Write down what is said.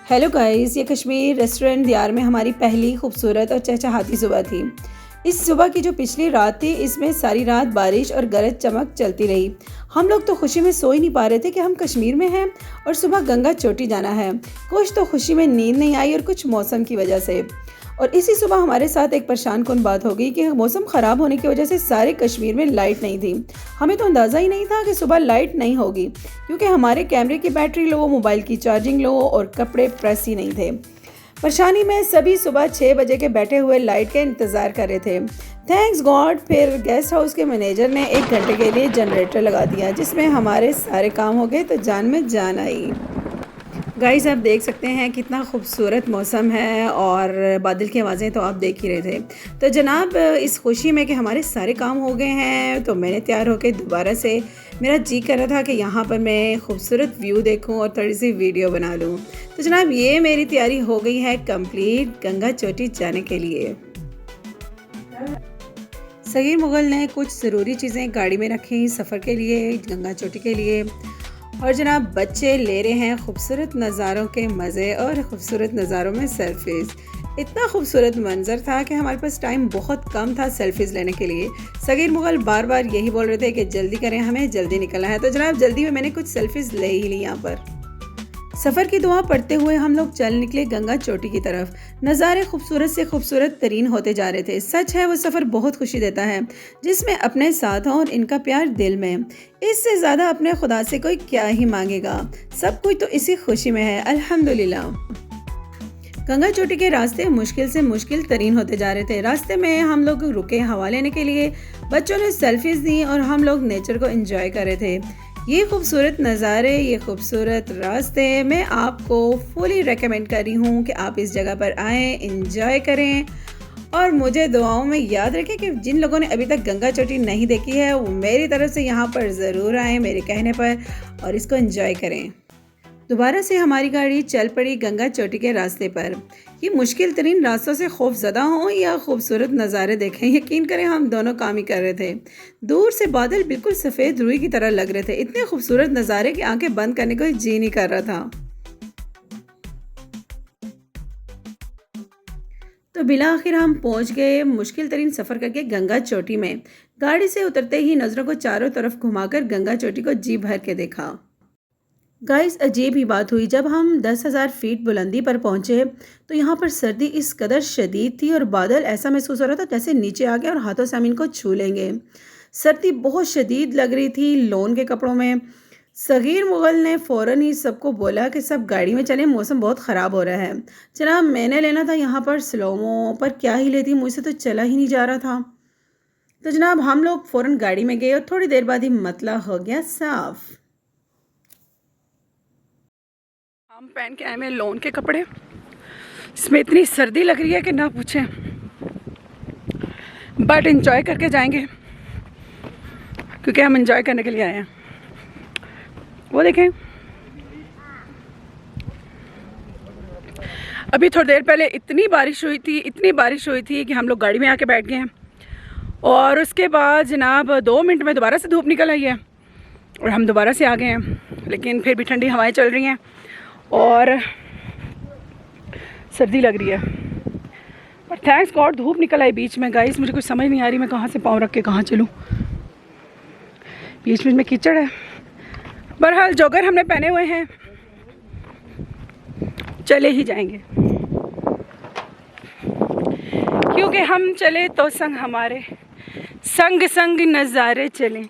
Hello guys, ये Kashmir restaurant दियार में हमारी पहली खूबसूरत और चहचहाती सुबह थी। इस सुबह की जो पिछली रात थी, इसमें सारी रात बारिश और गरज चमक चलती रही। हम लोग तो खुशी में सो ही नहीं पा रहे थे कि हम कश्मीर में हैं और सुबह गंगा चोटी जाना है। कुछ तो खुशी में नींद नहीं आई और कुछ मौसम की वजह से। और इसी सुबह हमारे साथ एक परेशान कुन बात हो गई कि मौसम ख़राब होने की वजह से सारे कश्मीर में लाइट नहीं थी। हमें तो अंदाज़ा ही नहीं था कि सुबह लाइट नहीं होगी, क्योंकि हमारे कैमरे की बैटरी लो, मोबाइल की चार्जिंग लो और कपड़े प्रेस ही नहीं थे। परेशानी में सभी सुबह 6 बजे के बैठे हुए लाइट के इंतज़ार कर रहे थे। थैंक्स गॉड फिर गेस्ट हाउस के मैनेजर ने 1 घंटे के लिए जनरेटर लगा दिया, जिसमें हमारे सारे काम हो गए तो जान में जान आई। गाइस, आप देख सकते हैं कितना खूबसूरत मौसम है और बादल की आवाज़ें तो आप देख ही रहे थे। तो जनाब, इस खुशी में कि हमारे सारे काम हो गए हैं, तो मैंने तैयार होकर दोबारा से मेरा जी कर रहा था कि यहाँ पर मैं खूबसूरत व्यू देखूँ और थोड़ी सी वीडियो बना लूँ। तो जनाब, ये मेरी तैयारी हो गई है कंप्लीट गंगा चोटी जाने के लिए। सगीर मुगल ने कुछ ज़रूरी चीज़ें गाड़ी में रखी सफ़र के लिए, गंगा चोटी के लिए। और जनाब, बच्चे ले रहे हैं खूबसूरत नज़ारों के मज़े और ख़ूबसूरत नज़ारों में सेल्फीज़। इतना खूबसूरत मंजर था कि हमारे पास टाइम बहुत कम था सेल्फीज़ लेने के लिए। सगीर मुगल बार बार यही बोल रहे थे कि जल्दी करें, हमें जल्दी निकलना है। तो जनाब, जल्दी में मैंने कुछ सेल्फीज़ ले ही ली। यहाँ पर सफ़र की दुआ पढ़ते हुए हम लोग चल निकले गंगा चोटी की तरफ। नज़ारे खूबसूरत से खूबसूरत तरीन होते जा रहे थे। सच है, वो सफ़र बहुत खुशी देता है, जिसमें अपने साथ हों और इनका प्यार दिल में। इससे ज़्यादा अपने खुदा से कोई क्या ही मांगेगा। सब कुछ तो इसी खुशी में है, अल्हम्दुलिल्लाह। गंगा चोटी के रास्ते मुश्किल से मुश्किल तरीन होते जा रहे थे। रास्ते में हम लोग रुके हवा लेने के लिए। बच्चों ने सेल्फीज़ दी और हम लोग नेचर को एंजॉय कर रहे थे। ये खूबसूरत नज़ारे, ये खूबसूरत रास्ते मैं आपको फुली रेकमेंड कर रही हूँ कि आप इस जगह पर आएँ, एंजॉय करें और मुझे दुआओं में याद रखें कि जिन लोगों ने अभी तक गंगा चोटी नहीं देखी है, वो मेरी तरफ से यहाँ पर ज़रूर आएँ मेरे कहने पर और इसको एंजॉय करें। दोबारा से हमारी गाड़ी चल पड़ी गंगा चोटी के रास्ते पर। ये मुश्किल तरीन रास्तों से खौफजदा हों या खूबसूरत नज़ारे देखें, यकीन करें हम दोनों काम ही कर रहे थे। दूर से बादल बिल्कुल सफ़ेद रुई की तरह लग रहे थे। इतने खूबसूरत नज़ारे कि आंखें बंद करने को जी नहीं कर रहा था। तो बिला आखिर हम पहुंच गए मुश्किल तरीन सफ़र करके गंगा चोटी में। गाड़ी से उतरते ही नज़रों को चारों तरफ घुमाकर गंगा चोटी को जी भर के देखा। गाइस, अजीब ही बात हुई, जब हम 10,000 फीट बुलंदी पर पहुंचे तो यहाँ पर सर्दी इस कदर शदीद थी और बादल ऐसा महसूस हो रहा था जैसे नीचे आ गए और हाथों से हम इनको छू लेंगे। सर्दी बहुत शदीद लग रही थी लोन के कपड़ों में। सगीर मुगल ने फ़ौरन ही सबको बोला कि सब गाड़ी में चलें, मौसम बहुत ख़राब हो रहा है। जनाब, मैंने लेना था यहाँ पर स्लोमो, पर क्या ही लेती, मुझसे तो चला ही नहीं जा रहा था। तो जनाब, हम लोग फ़ौरन गाड़ी में गए और थोड़ी देर बाद ही मतला हो गया साफ़। हम पहन के आए हैं लोन के कपड़े। इसमें इतनी सर्दी लग रही है कि ना पूछें, बट एंजॉय करके जाएंगे क्योंकि हम एंजॉय करने के लिए आए हैं। वो देखें, अभी थोड़ी देर पहले इतनी बारिश हुई थी कि हम लोग गाड़ी में आके बैठ गए हैं और उसके बाद जनाब 2 मिनट में दोबारा से धूप निकल आई है और हम दोबारा से आ गए हैं। लेकिन फिर भी ठंडी हवाएं चल रही हैं और सर्दी लग रही है, पर थैंक्स गॉड धूप निकल आई बीच में। गाइस, मुझे कुछ समझ नहीं आ रही मैं कहाँ से पाँव रख के कहाँ चलूँ, बीच में कीचड़ है। बहरहाल जॉगर हमने पहने हुए हैं, चले ही जाएंगे क्योंकि हम चले तो संग हमारे, संग संग नज़ारे चलें।